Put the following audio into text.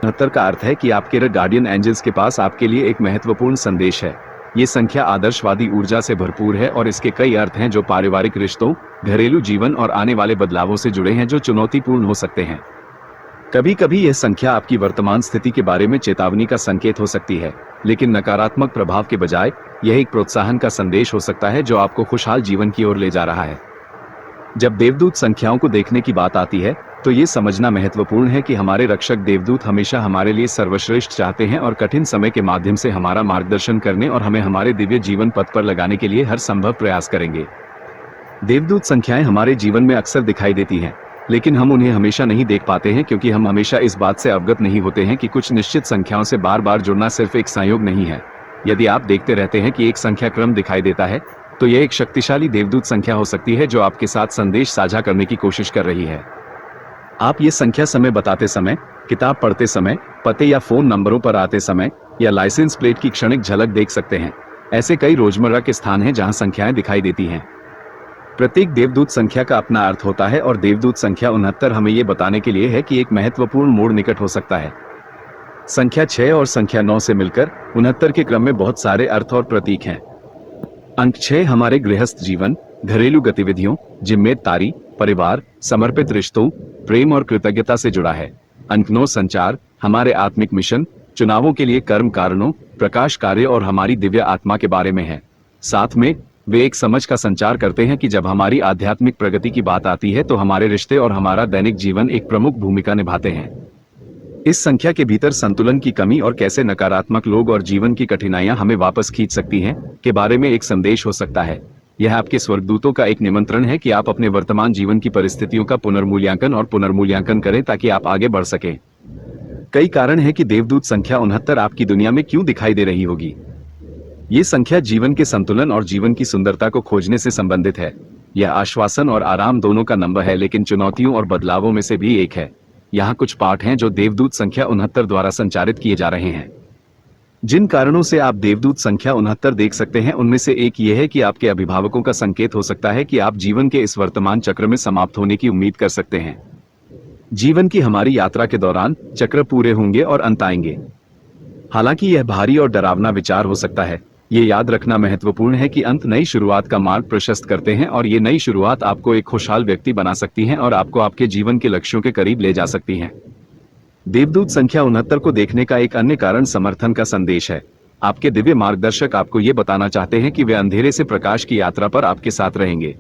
69 का अर्थ है कि आपके गार्डियन एंजल्स के पास आपके लिए एक महत्वपूर्ण संदेश है। ये संख्या आदर्शवादी ऊर्जा से भरपूर है और इसके कई अर्थ हैं जो पारिवारिक रिश्तों, घरेलू जीवन और आने वाले बदलावों से जुड़े हैं जो चुनौतीपूर्ण हो सकते हैं। कभी कभी यह संख्या आपकी वर्तमान स्थिति के बारे में चेतावनी का संकेत हो सकती है, लेकिन नकारात्मक प्रभाव के बजाय यह एक प्रोत्साहन का संदेश हो सकता है जो आपको खुशहाल जीवन की ओर ले जा रहा है। जब देवदूत संख्याओं को देखने की बात आती है तो ये समझना महत्वपूर्ण है कि हमारे रक्षक देवदूत हमेशा हमारे लिए सर्वश्रेष्ठ चाहते हैं और कठिन समय के माध्यम से हमारा मार्गदर्शन करने और हमें हमारे दिव्य जीवन पथ पर लगाने के लिए हर संभव प्रयास करेंगे। देवदूत संख्याएं हमारे जीवन में अक्सर दिखाई देती हैं, लेकिन हम उन्हें हमेशा नहीं देख पाते हैं क्योंकि हम हमेशा इस बात से अवगत नहीं होते हैं कि कुछ निश्चित संख्याओं से बार बार जुड़ना सिर्फ एक संयोग नहीं है। यदि आप देखते रहते हैं कि एक संख्या क्रम दिखाई देता है तो यह एक शक्तिशाली देवदूत संख्या हो सकती है जो आपके साथ संदेश साझा करने की कोशिश कर रही है। आप ये संख्या समय बताते समय, किताब पढ़ते समय, पते या फोन नंबरों पर आते समय या लाइसेंस प्लेट की क्षणिक झलक देख सकते हैं। ऐसे कई रोजमर्रा के स्थान हैं जहां संख्याएं दिखाई देती हैं। प्रत्येक देवदूत संख्या का अपना अर्थ होता है और देवदूत संख्या 69 हमें यह बताने के लिए है कि एक महत्वपूर्ण मोड़ निकट हो सकता है। संख्या 6 और संख्या 9 से मिलकर 69 के क्रम में बहुत सारे अर्थ और प्रतीक हैं। अंक 6 हमारे गृहस्थ जीवन, घरेलू गतिविधियों, जिम्मेदारी, परिवार, समर्पित रिश्तों, प्रेम और कृतज्ञता से जुड़ा है। अंक 9 संचार, हमारे आत्मिक मिशन, चुनावों के लिए कर्म कारणों, प्रकाश कार्य और हमारी दिव्य आत्मा के बारे में है। साथ में वे एक समझ का संचार करते हैं कि जब हमारी आध्यात्मिक प्रगति की बात आती है तो हमारे रिश्ते और हमारा दैनिक जीवन एक प्रमुख भूमिका निभाते हैं। इस संख्या के भीतर संतुलन की कमी और कैसे नकारात्मक लोग और जीवन की कठिनाइयां हमें वापस खींच सकती हैं के बारे में एक संदेश हो सकता है। यह आपके स्वर्गदूतों का एक निमंत्रण है कि आप अपने वर्तमान जीवन की परिस्थितियों का पुनर्मूल्यांकन करें ताकि आप आगे बढ़ सकें। कई कारण हैं कि देवदूत संख्या 69 आपकी दुनिया में क्यों दिखाई दे रही होगी। ये संख्या जीवन के संतुलन और जीवन की सुंदरता को खोजने से संबंधित है। यह आश्वासन और आराम दोनों का नंबर है, लेकिन चुनौतियों और बदलावों में से भी एक है। यहाँ कुछ पाठ हैं जो देवदूत संख्या 69 द्वारा संचारित किए जा रहे हैं। जिन कारणों से आप देवदूत संख्या 69 देख सकते हैं उनमें से एक यह है कि आपके अभिभावकों का संकेत हो सकता है कि आप जीवन के इस वर्तमान चक्र में समाप्त होने की उम्मीद कर सकते हैं। जीवन की हमारी यात्रा के दौरान चक्र पूरे होंगे और अंत आएंगे। हालांकि यह भारी और डरावना विचार हो सकता है, ये याद रखना महत्वपूर्ण है कि अंत नई शुरुआत का मार्ग प्रशस्त करते हैं और ये नई शुरुआत आपको एक खुशहाल व्यक्ति बना सकती हैं और आपको आपके जीवन के लक्ष्यों के करीब ले जा सकती हैं। देवदूत संख्या 69 को देखने का एक अन्य कारण समर्थन का संदेश है। आपके दिव्य मार्गदर्शक आपको ये बताना चाहते हैं कि वे अंधेरे से प्रकाश की यात्रा पर आपके साथ रहेंगे।